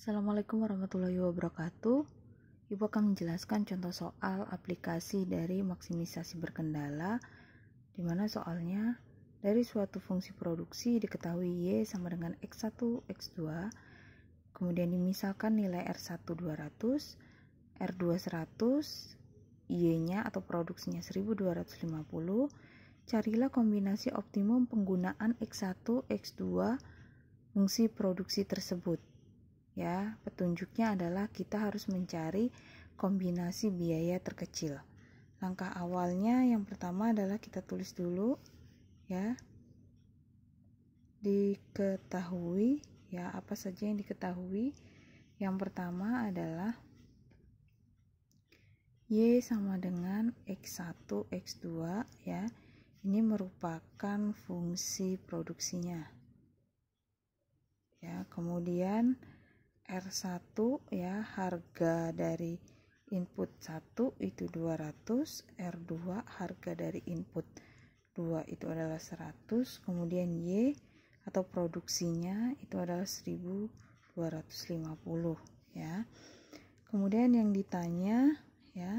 Assalamualaikum warahmatullahi wabarakatuh. Ibu akan menjelaskan contoh soal aplikasi dari maksimisasi berkendala, di mana soalnya dari suatu fungsi produksi diketahui Y sama dengan X1, X2, kemudian dimisalkan nilai R1 200, R2 100, Y-nya atau produksinya 1250, carilah kombinasi optimum penggunaan X1, X2 fungsi produksi tersebut. Ya, petunjuknya adalah kita harus mencari kombinasi biaya terkecil. Langkah awalnya yang pertama adalah kita tulis dulu ya. Diketahui ya, apa saja yang diketahui. Yang pertama adalah Y sama dengan X1, X2 ya. Ini merupakan fungsi produksinya. Ya, kemudian R1 ya, harga dari input 1 itu 200, R2 harga dari input 2 itu adalah 100, kemudian Y atau produksinya itu adalah 1250 ya. Kemudian yang ditanya ya,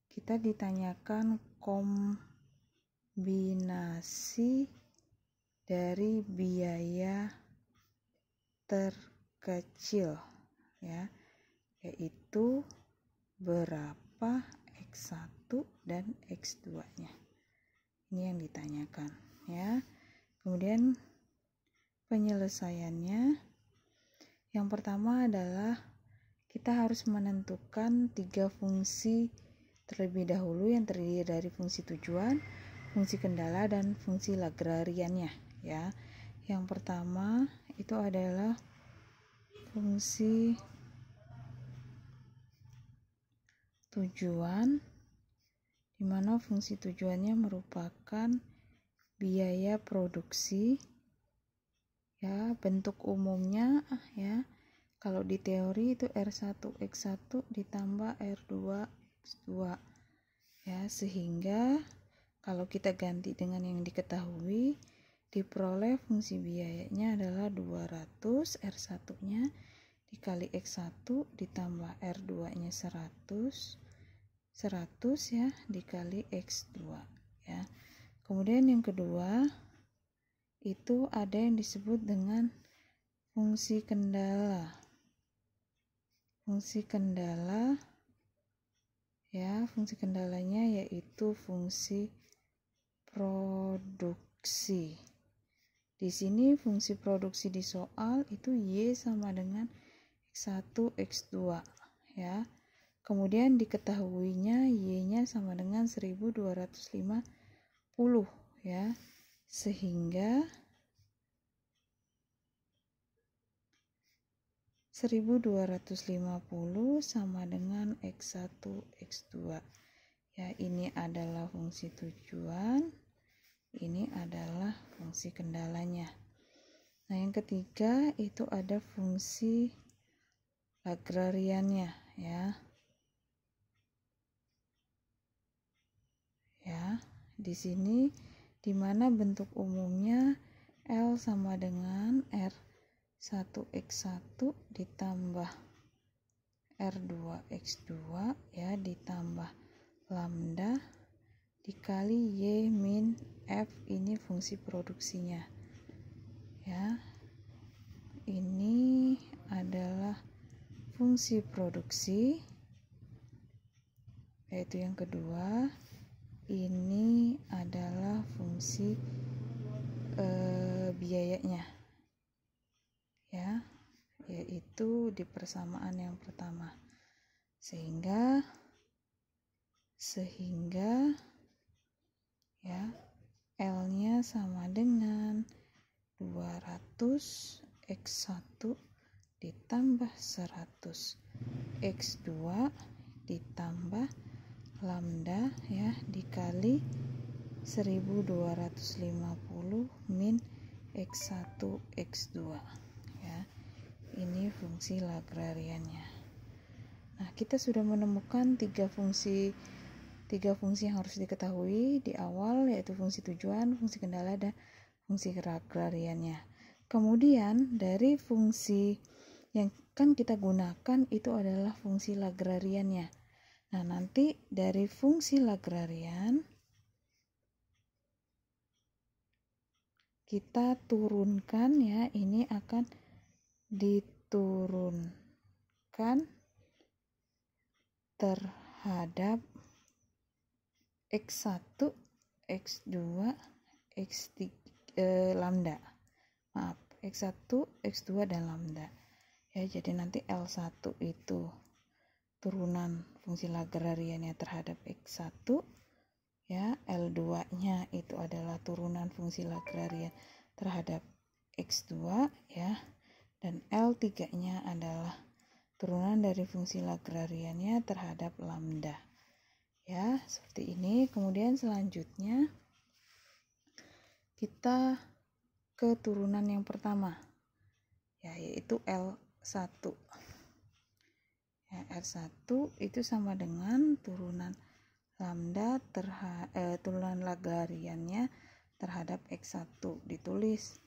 kita ditanyakan kombinasi dari biaya terkecil ya, yaitu berapa X1 dan X2 nya. Ini yang ditanyakan ya. Kemudian penyelesaiannya yang pertama adalah kita harus menentukan 3 fungsi terlebih dahulu yang terdiri dari fungsi tujuan, fungsi kendala, dan fungsi Lagrangiannya ya. Yang pertama itu adalah fungsi tujuan, di mana fungsi tujuannya merupakan biaya produksi ya. Bentuk umumnya ya, kalau di teori itu R1 X1 ditambah R2 X2 ya, sehingga kalau kita ganti dengan yang diketahui, diperoleh fungsi biayanya adalah 200, R1 nya dikali X1 ditambah R2 nya 100 ya dikali X2 ya. Kemudian yang kedua itu ada yang disebut dengan fungsi kendala. Fungsi kendala ya, fungsi kendalanya yaitu fungsi produksi. Di sini fungsi produksi di soal itu Y sama dengan X1, X2 ya. Kemudian diketahuinya Y-nya sama dengan 1250 ya. Sehingga 1250 sama dengan X1, X2 ya. Ini adalah fungsi tujuan, ini adalah fungsi kendalanya. Nah, yang ketiga itu ada fungsi Lagrangiannya ya. Ya, di sini di mana bentuk umumnya L sama dengan R1X1 ditambah R2X2 ya, ditambah lambda dikali Y min F, ini fungsi produksinya ya. Ini adalah fungsi produksi yaitu yang kedua. Ini adalah fungsi biayanya ya, yaitu di persamaan yang pertama. Sehingga ya, L-nya sama dengan 200 X1 ditambah 100 X2 ditambah lambda ya dikali 1250 min X1 X2 ya. Ini fungsi Lagrangiannya. Nah, kita sudah menemukan tiga fungsi yang harus diketahui di awal, yaitu fungsi tujuan, fungsi kendala, dan fungsi Lagrangiannya. Kemudian dari fungsi yang kan kita gunakan itu adalah fungsi Lagrangiannya. Nah, nanti dari fungsi Lagrangian kita turunkan ya, ini akan diturunkan terhadap X1, X2, X3, lambda. Maaf, X1, X2 dan lambda. Ya, jadi nanti L1 itu turunan fungsi Lagrangiannya terhadap X1, ya, L2-nya itu adalah turunan fungsi Lagrangian terhadap X2, ya, dan L3-nya adalah turunan dari fungsi Lagrangiannya terhadap lambda. Ya, seperti ini. Kemudian selanjutnya kita ke turunan yang pertama, ya, yaitu L1. Ya, L1 itu sama dengan turunan lambda turunan Lagrangiannya terhadap X1. Ditulis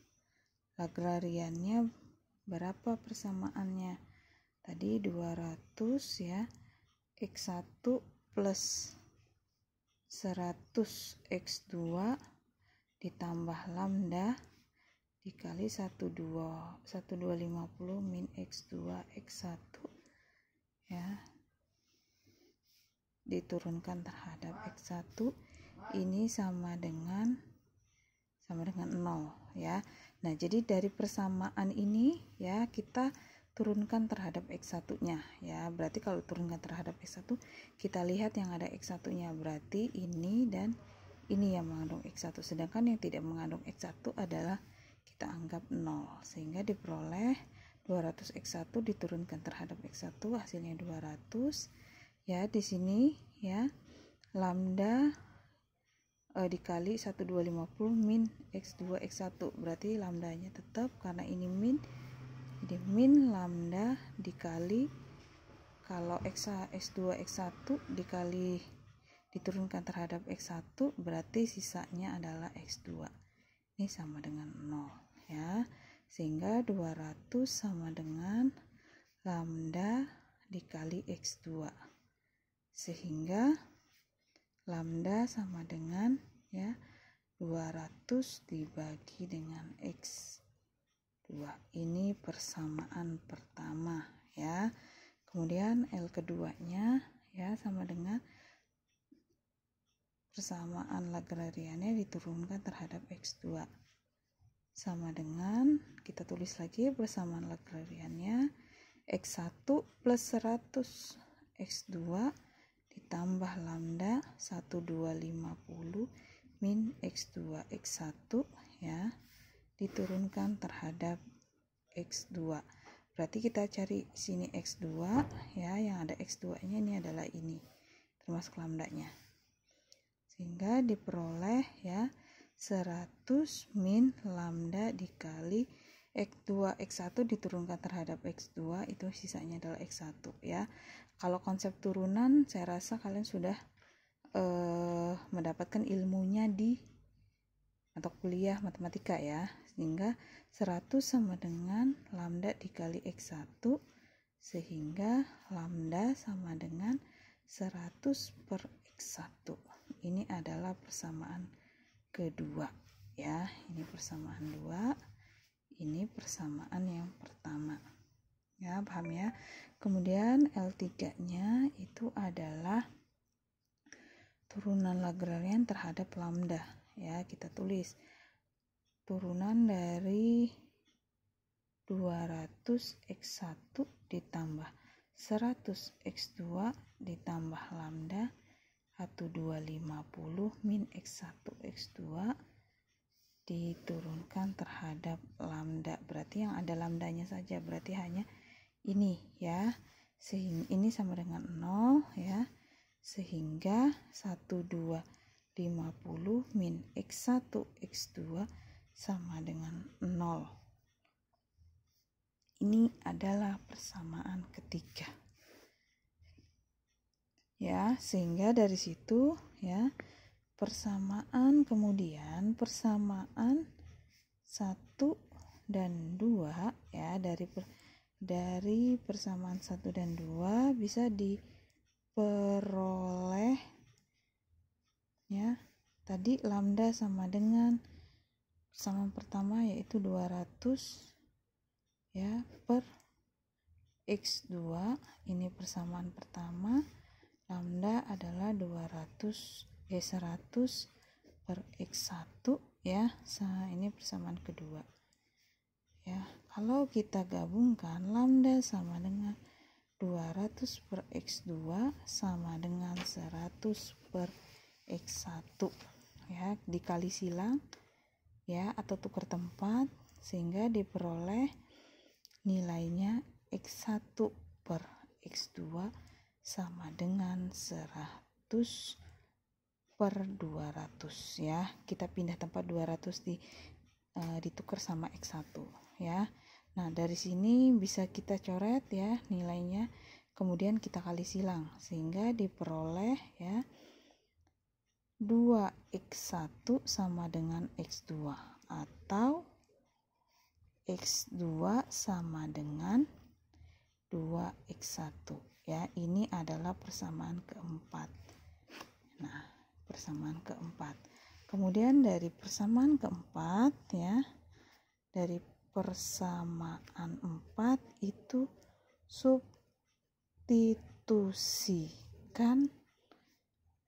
Lagrangiannya berapa persamaannya? Tadi 200 ya. X1 plus 100 X2 ditambah lambda dikali 1250 min X2 X1, ya, diturunkan terhadap X1 ini sama dengan 0, ya. Nah, jadi dari persamaan ini ya kita turunkan terhadap X1-nya, ya. Berarti kalau turunkan terhadap X1 kita lihat yang ada X1-nya, berarti ini dan ini yang mengandung X1, sedangkan yang tidak mengandung X1 adalah kita anggap 0, sehingga diperoleh 200 X1 diturunkan terhadap X1 hasilnya 200. Ya, di sini ya lambda dikali 1250 min X2 X1, berarti lambdanya tetap karena ini min, jadi min lambda dikali, kalau X2 X1 dikali diturunkan terhadap X1 berarti sisanya adalah X2, ini sama dengan 0, ya, sehingga 200 sama dengan lambda dikali X2, sehingga lambda sama dengan ya 200 dibagi dengan X2. Ini persamaan pertama, ya. Kemudian L keduanya ya sama dengan persamaan Lagrangiannya diturunkan terhadap X2, sama dengan, kita tulis lagi persamaan Lagrangiannya, X1 plus 100 X2 ditambah lambda 1250 min X2 X1, ya, diturunkan terhadap X2. Berarti kita cari sini X2, ya, yang ada X2-nya ini adalah ini, termasuk lambdanya. Sehingga diperoleh ya 100 min lambda dikali X2 X1 diturunkan terhadap X2, itu sisanya adalah X1, ya. Kalau konsep turunan saya rasa kalian sudah mendapatkan ilmunya di mata kuliah matematika, ya. Sehingga 100 sama dengan lambda dikali X1, sehingga lambda sama dengan 100 per X1. Ini adalah persamaan kedua, ya. Ini persamaan 2, ini persamaan yang pertama, ya, paham ya. Kemudian L3-nya itu adalah turunan Lagrangian terhadap lambda, ya. Kita tulis turunan dari 200 X1 ditambah 100 X2 ditambah lambda 1250 min X1 X2 diturunkan terhadap lambda, berarti yang ada lambdanya saja, berarti hanya ini, ya. Sehingga ini sama dengan 0, ya, sehingga 1250 min X1 X2 sama dengan 0. Ini adalah persamaan ketiga, ya. Sehingga dari situ ya persamaan, kemudian persamaan 1 dan 2 ya, dari persamaan 1 dan 2 bisa diperoleh ya. Tadi lambda sama dengan persamaan pertama yaitu 200 ya per X2, ini persamaan pertama. Lambda adalah 100 per X1 ya. Ini persamaan kedua. Ya, kalau kita gabungkan lambda sama dengan 200 per X2 sama dengan 100 per X1 ya, dikali silang ya atau tukar tempat sehingga diperoleh nilainya X1 per X2 sama dengan 100 per 200 ya. Kita pindah tempat 200 ditukar sama X1 ya. Nah, dari sini bisa kita coret ya nilainya, kemudian kita kali silang sehingga diperoleh ya 2X1 sama dengan X2 atau X2 sama dengan 2X1 ya. Ini adalah persamaan keempat. Nah, persamaan keempat. Kemudian dari persamaan keempat ya, dari persamaan 4 itu substitusikan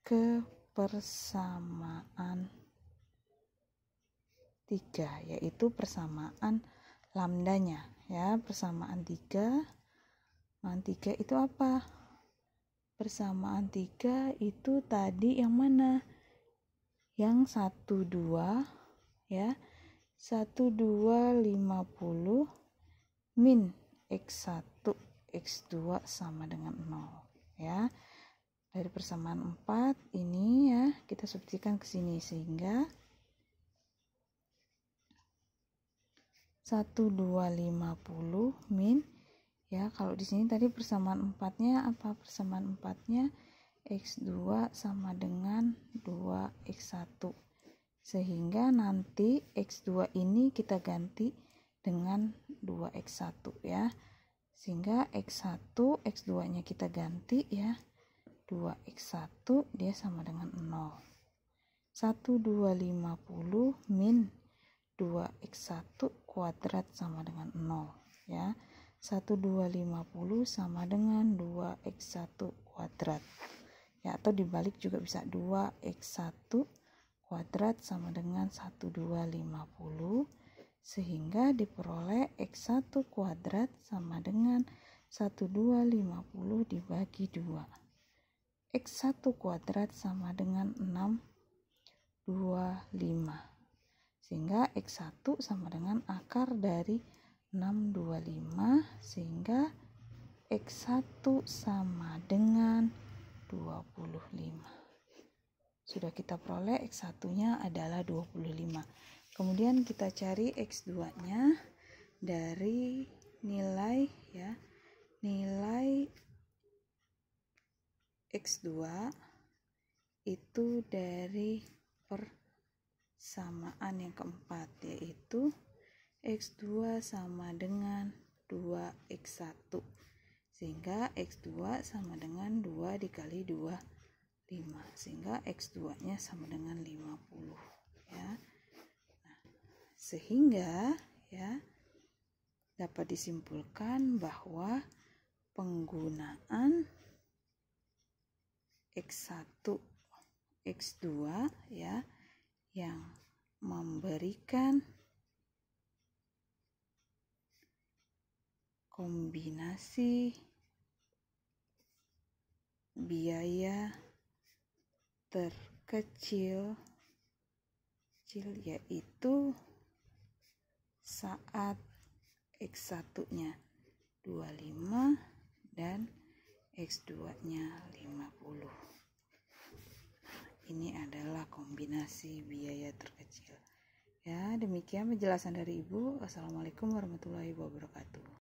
ke persamaan 3 yaitu persamaan lambdanya ya. Persamaan 3 itu apa? Persamaan 3 itu tadi yang mana? Yang 1 2 ya. 1 2 50 min X1 X2 sama dengan 0 ya. Dari persamaan 4 ini ya kita substitusikan ke sini sehingga 1 2 50 min ya. Kalau di sini tadi persamaan 4-nya apa? Persamaan 4-nya X2 sama dengan 2X1. Sehingga nanti X2 ini kita ganti dengan 2X1 ya. Sehingga X1, X2-nya kita ganti ya. 2X1 dia sama dengan 0. 1 2 50 min 2X1 kuadrat sama dengan 0 ya. 1 2 50 sama dengan 2X1 kuadrat ya, atau dibalik juga bisa. 2X1 kuadrat sama dengan 1 2 50 sehingga diperoleh X1 kuadrat sama dengan 1 2 50 dibagi 2. X1 kuadrat sama dengan 625 sehingga X1 sama dengan akar dari 625 sehingga X1 sama dengan 25. Sudah kita peroleh X1-nya adalah 25. Kemudian kita cari X2-nya dari nilai ya. Nilai X2 itu dari persamaan yang keempat yaitu X2 sama dengan 2X1 sehingga X2 sama dengan 2 dikali 2 5 sehingga X2 nya sama dengan 50 ya. Nah, sehingga ya dapat disimpulkan bahwa penggunaan X1 X2 ya yang memberikan kombinasi biaya terkecil yaitu saat X1-nya 25 dan X2-nya 50. Ini adalah kombinasi biaya terkecil. Ya, demikian penjelasan dari Ibu. Assalamualaikum warahmatullahi wabarakatuh.